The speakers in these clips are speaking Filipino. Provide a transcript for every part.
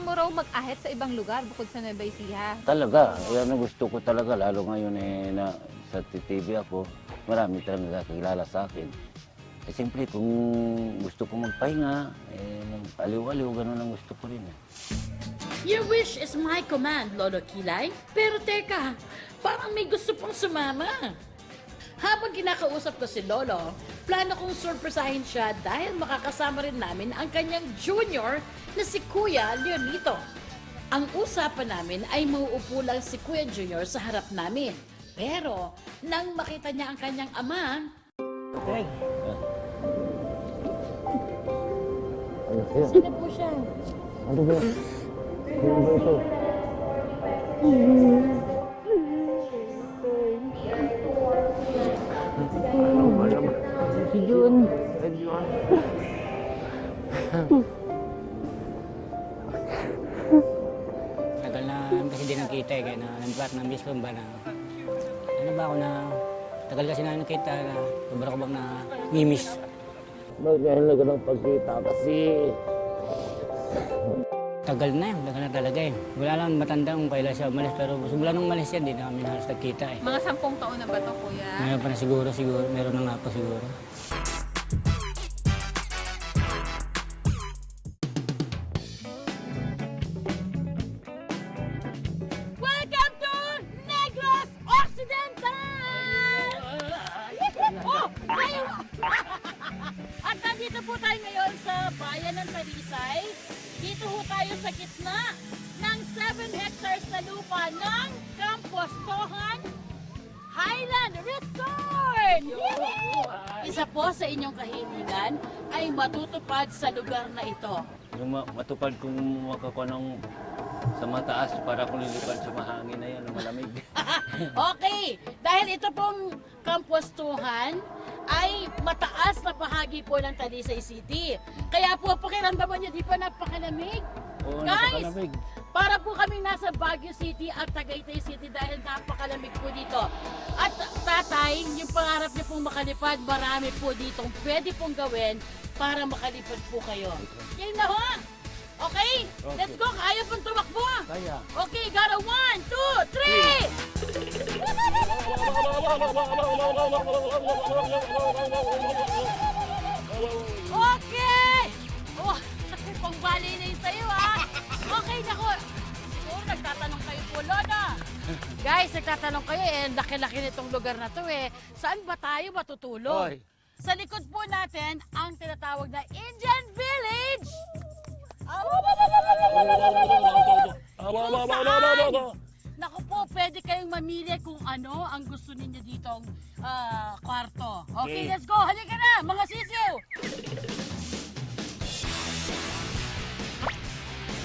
mo raw mag-ahit sa ibang lugar bukod sa Nueva Ecija. Talaga, yan ang gusto ko talaga. Lalo ngayon na sa TV ako, marami talaga kakilala sa akin. Siyempre, kung gusto ko magpahinga, aliw-aliw, ganun ang gusto ko rin. Your wish is my command, Lolo Kilay. Pero teka, parang may gusto pang sumama. Habang kinakausap ko si Lolo, plano kong surpresahin siya dahil makakasama rin namin ang kanyang junior na si Kuya Leonito. Ang usapan namin ay mauupo lang si Kuya Junior sa harap namin. Pero nang makita niya ang kanyang ama, Okay. sino po siya? Ano ba? Ano ba ito? Si Jun. Tagal na kasi di nakita kaya nambat ng bis ba na ano ba ako na tagal kasi na nakita na sobra ko bang na ngimis. Magkahalaga ng pagkita kasi. Tagal na talaga eh. Wala lang matanda kung kailan siya umalis pero simula nung umalis yan, di na kami halos nagkita eh. Mga 10 taon na ba to, Kuya? Ngayon pa na siguro, meron na nga po siguro. Welcome to Negros Occidental! Oh, kayo! At nandito po tayo ngayon sa bayan ng Talisay. Dito po tayo sa gitna ng 7 hectares na lupa ng Campostohan Highland Resort! Isa po sa inyong kahilingan ay matutupad sa lugar na ito. Yung matupad kung makakuha ng sa mataas para kung lilipad sa mahangin na yan, na malamig. Okay, dahil ito pong Campostohan ay mataas na bahagi po ng Talisay City. Kaya po pakiramdaman niyo, di ba napakalamig? Oo, Guys, napakalamig. para po kaming nasa Baguio City at Tagaytay City dahil napakalamig po dito. At tatay, yung pangarap niyo pong makalipad, marami po ditong pwede pong gawin para makalipad po kayo. Yan na ho! Okay? Let's go! Kaya pong tumakbo! Kaya. Okay, got a 1, 2, 3! Okay! Oh, pang-bali na yun sa'yo, ha? Okay, naku. Siguro nagtatanong kayo po, Lola. Guys, nagtatanong kayo, laki-laki nitong lugar na to, Saan ba tayo matutulog? Hoy. Sa likod po natin, ang tinatawag na Indian Village! Kung saan, naku po, pwede kayong mamili kung ano ang gusto ninyo ditong kwarto. Okay, let's go. Halika na, mga sisiw!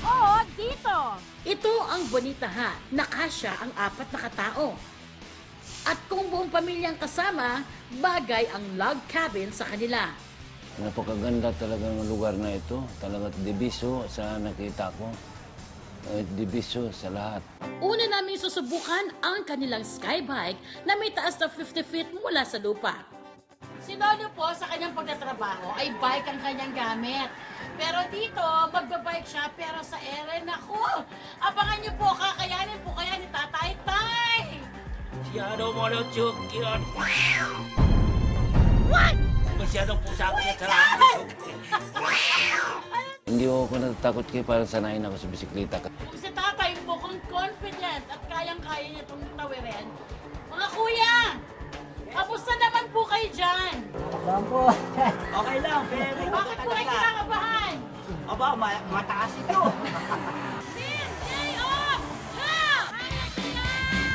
Oo, dito. Ito ang bonitahan. Nakasya ang 4 na katao. At kung buong pamilyang kasama, bagay ang log cabin sa kanila. Napakaganda talaga ng lugar na ito. Talagang dibiso sa nakita ko. Dibiso sa lahat. Una namin susubukan ang kanilang skybike na may taas na 50 feet mula sa lupa. Si Lolo po sa kanyang pagtatrabaho ay bike ang kanyang gamit. Pero dito, magbabike siya pero sa ere, naku! Abangan niyo po, kakayanin po kaya ni Tatay Tay! Masyado mo ng joke yun. What? Masyadong pusak niya sa langit. Hindi ako natatakot kayo para sanayin ako sa bisikleta. Si Tatay mukhang confident at kayang-kaya niya itong tawirin. Mga kuya! Kamusta naman po kayo dyan? Saan po? Okay lang, pero Bakit po kayo kinakabahan? aba, mataas ito. Sin! Day off! Ha! Kaya ko yan!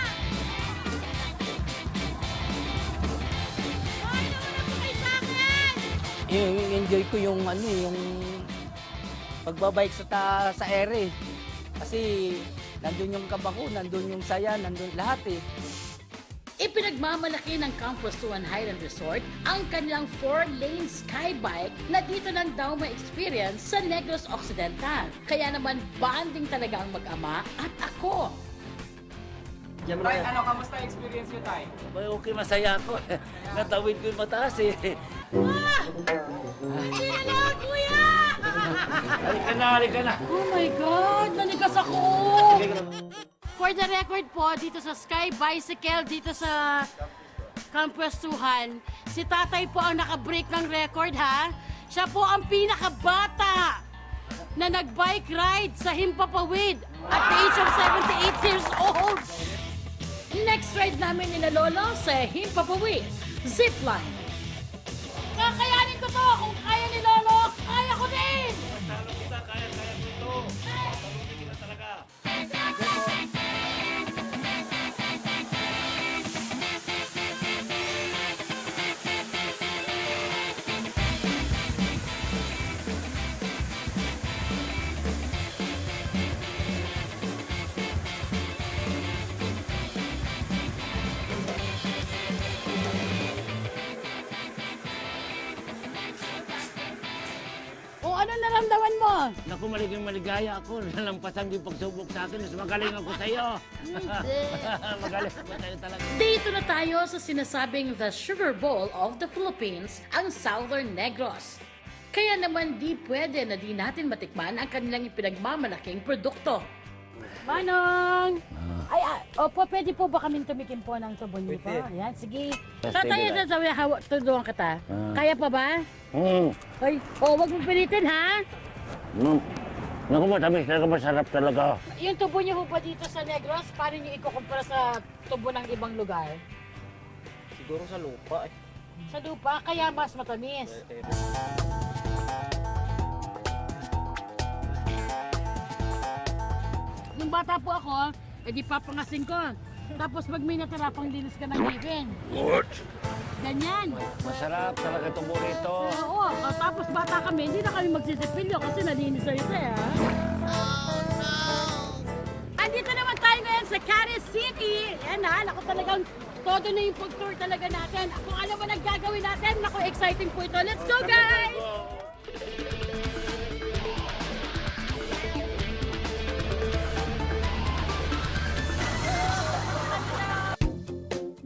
Hoy, nauna po kayo sa akin! Enjoy ko yung yung pagbabike sa ere. Kasi nandun yung kaba ko, nandun yung saya, nandun lahat Ipinagmamalaki ng Campostohan Highland Resort ang kanilang 4-lane skybike na dito lang daw may experience sa Negros Occidental. Kaya naman bonding talaga ang mag-ama at ako. Tay, kamusta experience nyo, Tay? Okay, masaya ako. Natawid ko yung mataas Hindi na lang, kuya! Halika na. Oh my God! ako! For the record po, dito sa Sky Bicycle, dito sa Kampuestuhan, si tatay po ang nakabreak ng record, ha? Siya po ang pinakabata na nag-bike ride sa Himpapawid at the age of 78 years old. Next ride namin ni Lolo sa Himpapawid, zipline. Kakayanin ko to! Kung kaya ni Lolo, kaya ko din! Talo kita, kaya-kaya ko ito. Talunin kita talaga. O ano naramdaman mo? Naku, maligaya ako. Nalampasan yung pagsubok sa akin. Mas magaling ako sa'yo. Magaling ako sa'yo talaga. Dito na tayo sa sinasabing the Sugar Bowl of the Philippines, ang Southern Negros. Kaya naman di pwede na di natin matikman ang kanilang ipinagmamalaking produkto. Manong! Ay, opo, pwede po ba kami tumikim po ng tubo niyo po? Ayan, sige. Tatay, Pwede sabi, tulungan kita. Kaya pa ba? Hmm. Ay, wag mo pilitin, ha? Naku, matamis talaga, masarap talaga. Yung tubo niyo po dito sa Negros, paano niyo ikukumpara sa tubo ng ibang lugar? Siguro sa lupa eh. Sa lupa, kaya mas matamis. Nung bata po ako, edi papangasin ko. Tapos pag may natira, pang linis ka ng ngipin. Ganyan. Masarap talaga itong burrito. Oo, tapos bata kami, hindi na kami magsisipilyo kasi nalinis na ito eh. Andito naman tayo ngayon sa Caris City. Yan ha, ako talagang todo na yung pag-tour talaga natin. Kung ano man ang gagawin natin, naku, exciting po ito. Let's go, guys!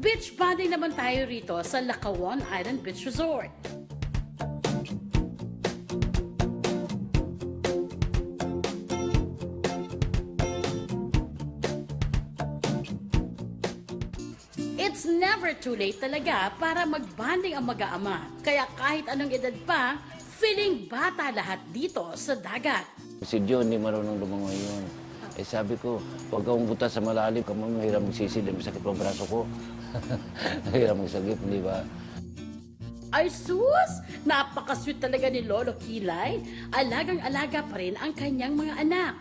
Beach bonding naman tayo rito sa Lacawan Island Beach Resort. It's never too late talaga para mag-bonding ang mag-aama. Kaya kahit anong edad pa, feeling bata lahat dito sa dagat. Si John, hindi marunong lumangoy yun. Eh sabi ko, huwag kang buta sa malalim, kamo mahirap magsisid, masakit pa ang braso ko. Mahirap magsagip, di ba? Ay sus! Napaka-sweet talaga ni Lolo Kilay. Alagang-alaga pa rin ang kanyang mga anak.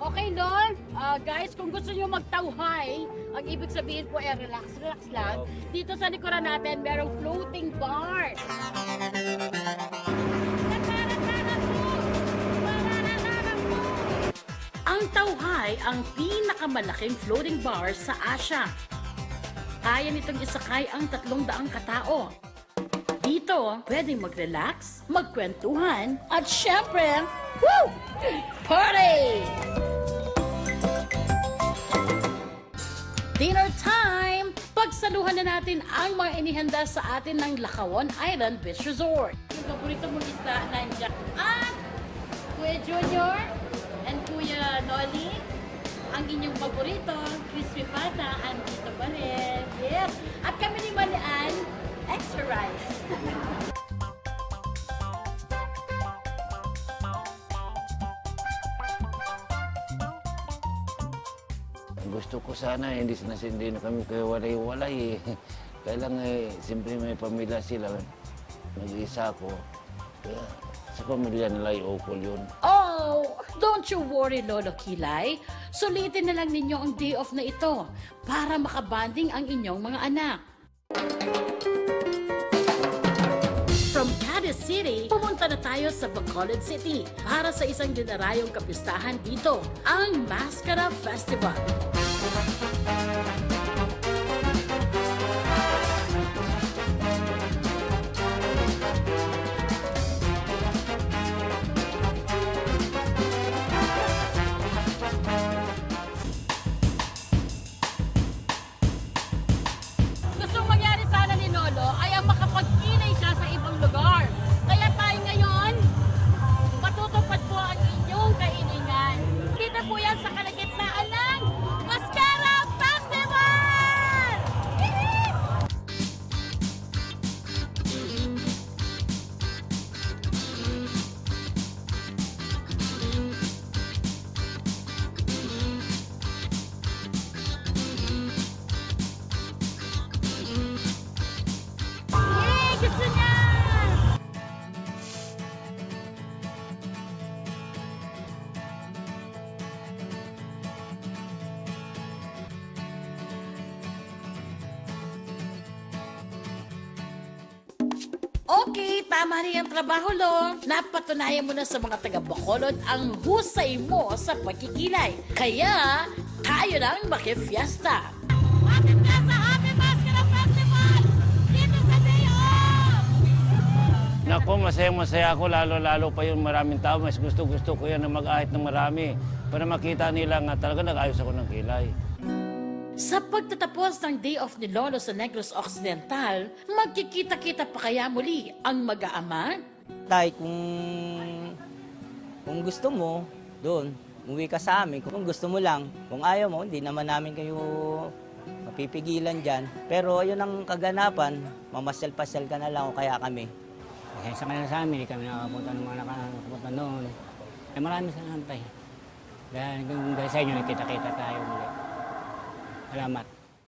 Okay, Lol. Guys, kung gusto nyo magtawhay, ang ibig sabihin po ay relax lang. Dito sa likuran natin, merong floating bar. Ang tawhay ang pinakamalaking floating bar sa Asia. Kaya nitong isakay ang 300 katao. Dito, pwedeng mag-relax, magkwentuhan, at syempre, woo! Party! Dinner time! Pagsaluhan na natin ang mga inihanda sa atin ng Lacawan Island Beach Resort. Yung paborito mong isda, nandiyan. At Kuya Junior and Kuya Nolly, ang inyong paborito, crispy pata, andito pa rin. Yes! At kami ni Malian, extra rice. Gusto ko sana, hindi na kami kayo walay-walay. Kaya lang siyempre may pamilya sila. Nag-isa ako. Kaya sa pamilya nila i-okol yun. Oh, don't you worry, Lolo Kilay. Sulitin na lang ninyo ang day off na ito para makabanding ang inyong mga anak. From Cadiz City, pumunta na tayo sa Bacolod City para sa isang dinarayong kapistahan dito, ang Mascara Festival. Gustong mangyari sana ni Lolo ay ang makapag-kinay siya sa ibang lugar. Kaya tayo ngayon, matutupad po ang inyong kainingan. Dito po yan sa Okay, tama na yung trabaho, Lo. Napatunayan mo na sa mga taga Bacolod ang husay mo sa pagkikilay. Kaya, tayo nang makifiesta. Happy Fiesta! Happy Mascara Festival! Dito sa Day Off! Naku, masaya-masaya ako, lalo-lalo pa yung maraming tao. Mas gusto-gusto ko yan na mag-ahit ng marami para makita nila nga talaga nag-ayos ako ng kilay. Sa pagtatapos ng Day Off ni Lolo sa Negros Occidental, magkikita-kita pa kaya muli ang mag-aama? Tay, kung gusto mo, doon, umuwi ka sa amin. Kung gusto mo lang, kung ayaw mo, hindi naman namin kayo mapipigilan dyan. Pero ayun ang kaganapan, mamasyal-pasyal ka na lang o kaya kami. Pasensya ka na sa amin, hindi kami nakapunta ng mga nakapunta noon. Eh marami salamat tayo. Dahil sa inyo, nakita-kita tayo muli. Salamat.